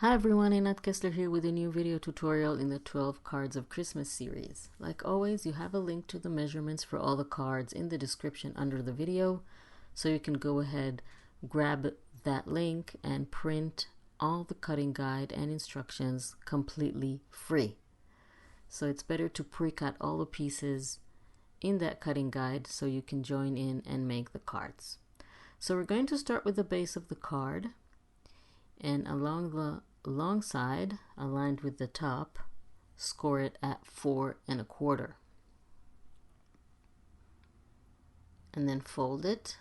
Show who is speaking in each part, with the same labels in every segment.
Speaker 1: Hi everyone, Einat Kessler here with a new video tutorial in the 12 Cards of Christmas series. Like always, you have a link to the measurements for all the cards in the description under the video, so you can go ahead, grab that link and print all the cutting guide and instructions completely free. So it's better to pre-cut all the pieces in that cutting guide so you can join in and make the cards. So we're going to start with the base of the card, and along the long side, aligned with the top, score it at 4 1/4, and then fold it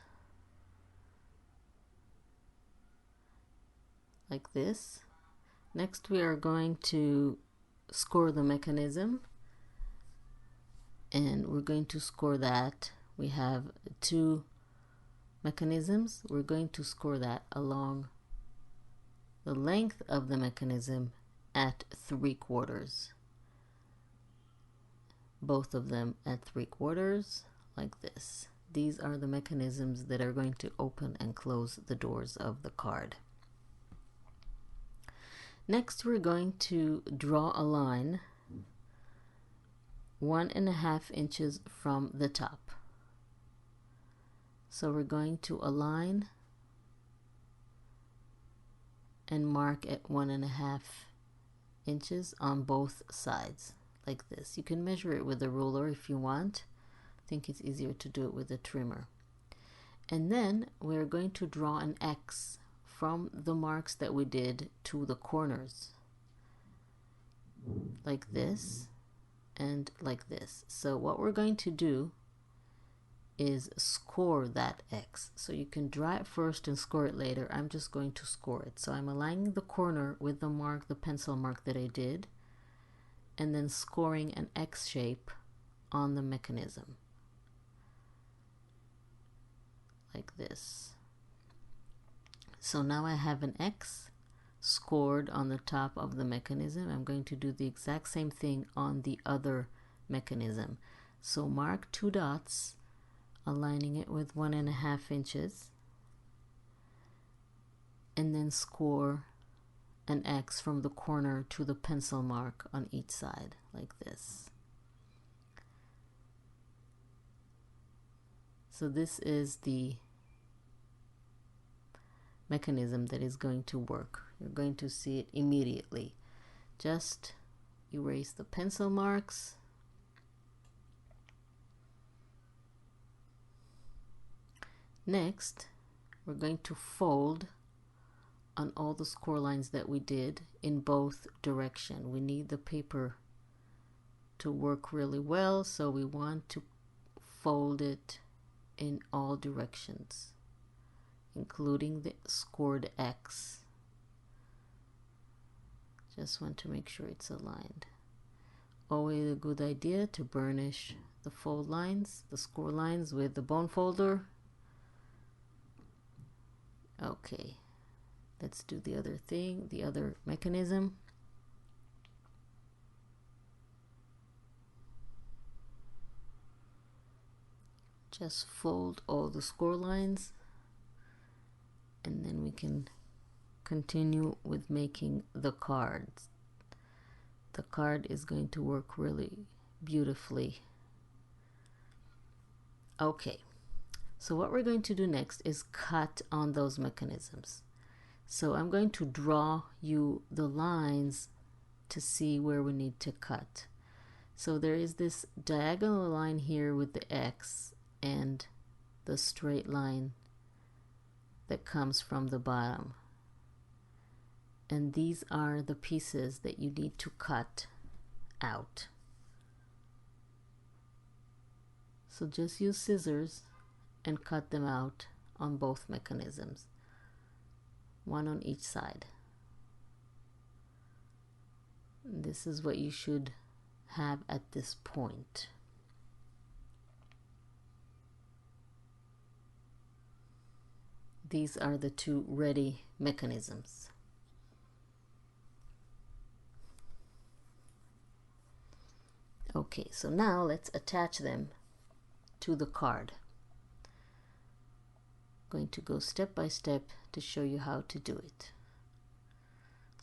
Speaker 1: like this. Next we are going to score the mechanism, and we're going to score that. We have 2 mechanisms. We're going to score that along the length of the mechanism at 3/4, both of them at 3/4, like this. These are the mechanisms that are going to open and close the doors of the card. Next, we're going to draw a line 1.5 inches from the top. So we're going to align and mark at 1.5 inches on both sides, like this. You can measure it with a ruler if you want. I think it's easier to do it with a trimmer. And then we're going to draw an X from the marks that we did to the corners, like this and like this. So what we're going to do is score that X. So you can draw it first and score it later. I'm just going to score it. So I'm aligning the corner with the mark, the pencil mark that I did, and then scoring an X shape on the mechanism, like this. So now I have an X scored on the top of the mechanism. I'm going to do the exact same thing on the other mechanism. So mark 2 dots, aligning it with 1.5 inches, and then score an X from the corner to the pencil mark on each side, like this. So this is the mechanism that is going to work. You're going to see it immediately. Just erase the pencil marks. Next, we're going to fold on all the score lines that we did in both directions. We need the paper to work really well, so we want to fold it in all directions, including the scored X. Just want to make sure it's aligned. Always a good idea to burnish the fold lines, the score lines, with the bone folder. Okay, let's do the other thing, the other mechanism. Just fold all the score lines, and then we can continue with making the cards. The card is going to work really beautifully. Okay. So what we're going to do next is cut on those mechanisms. So I'm going to draw you the lines to see where we need to cut. So there is this diagonal line here with the X and the straight line that comes from the bottom. And these are the pieces that you need to cut out. So just use scissors and cut them out on both mechanisms, one on each side. This is what you should have at this point. These are the 2 ready mechanisms. Okay, so now let's attach them to the card. Going to go step by step to show you how to do it.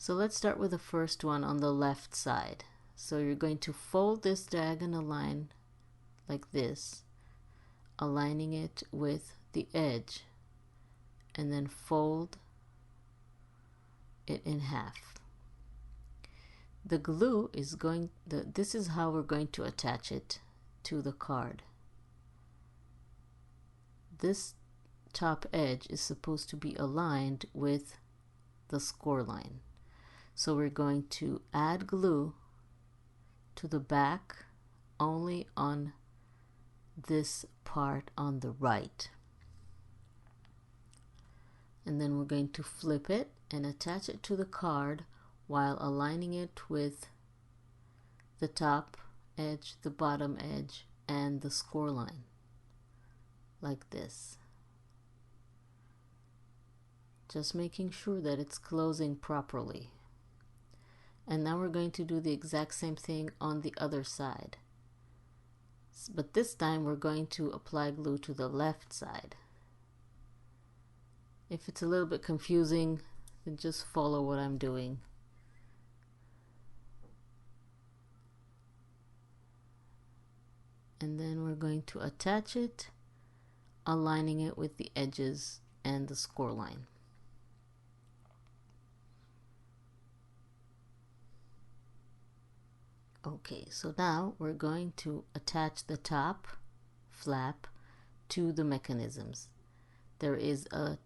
Speaker 1: So let's start with the first one on the left side. So you're going to fold this diagonal line like this, aligning it with the edge, and then fold it in half. The glue is this is how we're going to attach it to the card. This top edge is supposed to be aligned with the score line. So we're going to add glue to the back only on this part on the right. And then we're going to flip it and attach it to the card while aligning it with the top edge, the bottom edge, and the score line, like this. Just making sure that it's closing properly. And now we're going to do the exact same thing on the other side. But this time we're going to apply glue to the left side. If it's a little bit confusing, then just follow what I'm doing. And then we're going to attach it, aligning it with the edges and the score line. Okay, so now we're going to attach the top flap to the mechanisms. There is a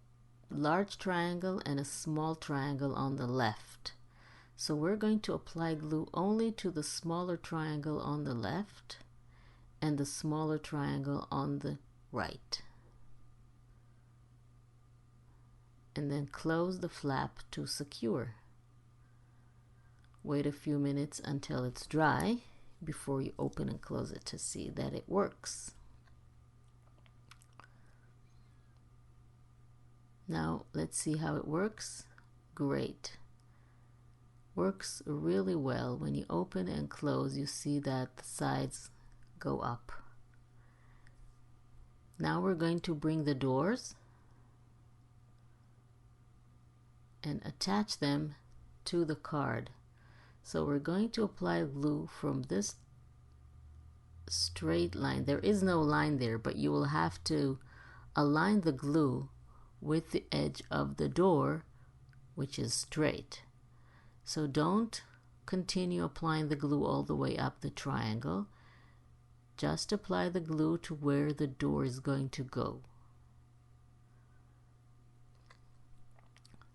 Speaker 1: large triangle and a small triangle on the left. So we're going to apply glue only to the smaller triangle on the left and the smaller triangle on the right. And then close the flap to secure. Wait a few minutes until it's dry before you open and close it to see that it works. Now let's see how it works. Great. Works really well. When you open and close, you see that the sides go up. Now we're going to bring the doors and attach them to the card. So we're going to apply glue from this straight line. There is no line there, but you will have to align the glue with the edge of the door, which is straight. So don't continue applying the glue all the way up the triangle. Just apply the glue to where the door is going to go.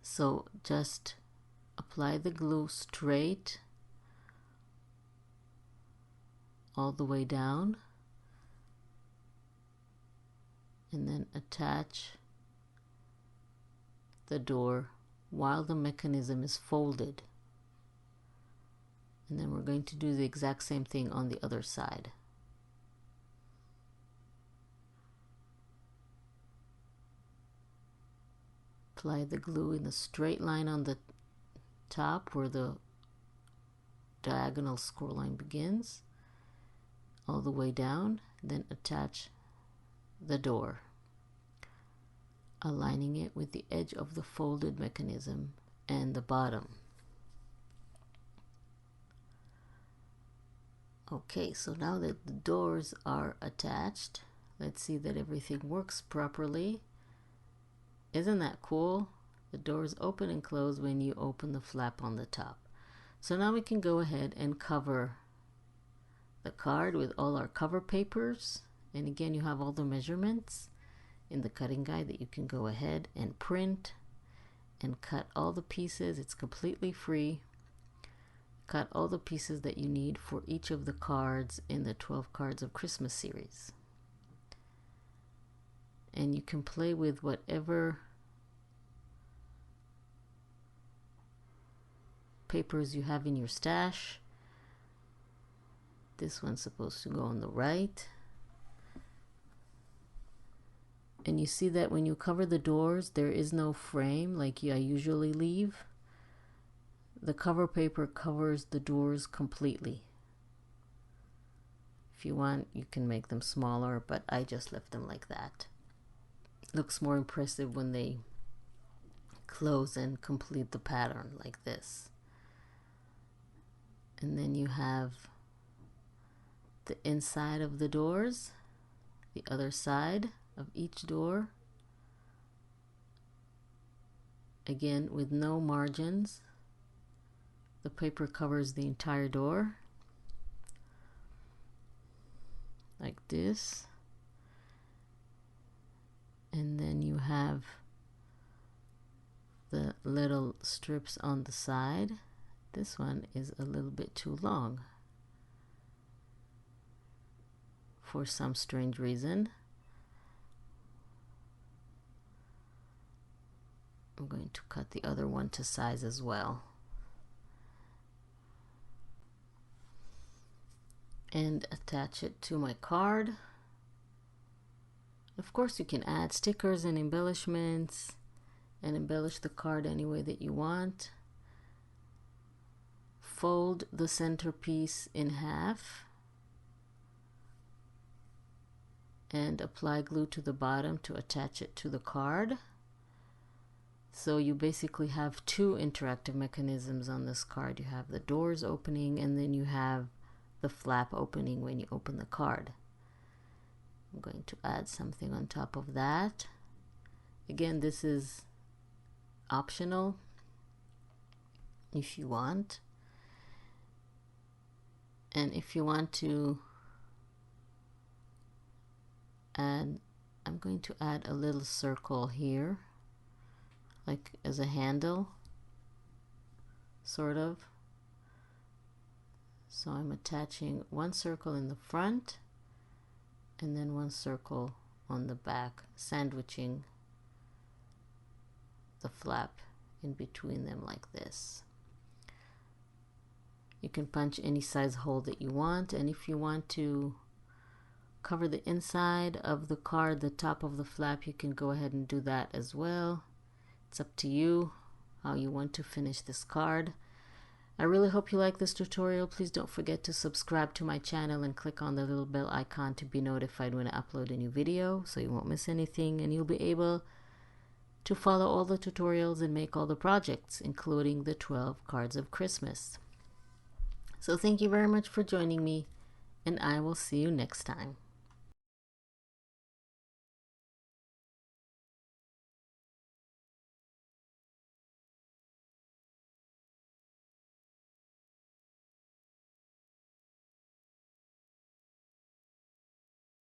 Speaker 1: So just apply the glue straight all the way down, and then attach the door while the mechanism is folded. And then we're going to do the exact same thing on the other side. Apply the glue in a straight line on the top where the diagonal score line begins, all the way down, then attach the door, aligning it with the edge of the folded mechanism and the bottom. Okay, so now that the doors are attached, let's see that everything works properly. Isn't that cool? The doors open and close when you open the flap on the top. So now we can go ahead and cover the card with all our cover papers. And again, you have all the measurements in the cutting guide that you can go ahead and print and cut all the pieces. It's completely free. Cut all the pieces that you need for each of the cards in the 12 Cards of Christmas series. And you can play with whatever papers you have in your stash. This one's supposed to go on the right. And you see that when you cover the doors, there is no frame like I usually leave. The cover paper covers the doors completely. If you want, you can make them smaller, but I just left them like that. Looks more impressive when they close and complete the pattern like this. And then you have the inside of the doors, the other side of each door, again with no margins. The paper covers the entire door like this, and then you have the little strips on the side. This one is a little bit too long for some strange reason. I'm going to cut the other one to size as well. And attach it to my card. Of course, you can add stickers and embellishments and embellish the card any way that you want. Fold the centerpiece in half and apply glue to the bottom to attach it to the card. So you basically have two interactive mechanisms on this card. You have the doors opening, and then you have the flap opening when you open the card. I'm going to add something on top of that. Again, this is optional if you want. And if you want to add, I'm going to add a little circle here, like as a handle, sort of. So I'm attaching one circle in the front and then one circle on the back, sandwiching the flap in between them like this. You can punch any size hole that you want, and if you want to cover the inside of the card, the top of the flap, you can go ahead and do that as well. It's up to you how you want to finish this card. I really hope you like this tutorial. Please don't forget to subscribe to my channel and click on the little bell icon to be notified when I upload a new video so you won't miss anything, and you'll be able to follow all the tutorials and make all the projects, including the 12 cards of Christmas. So thank you very much for joining me, and I will see you next time.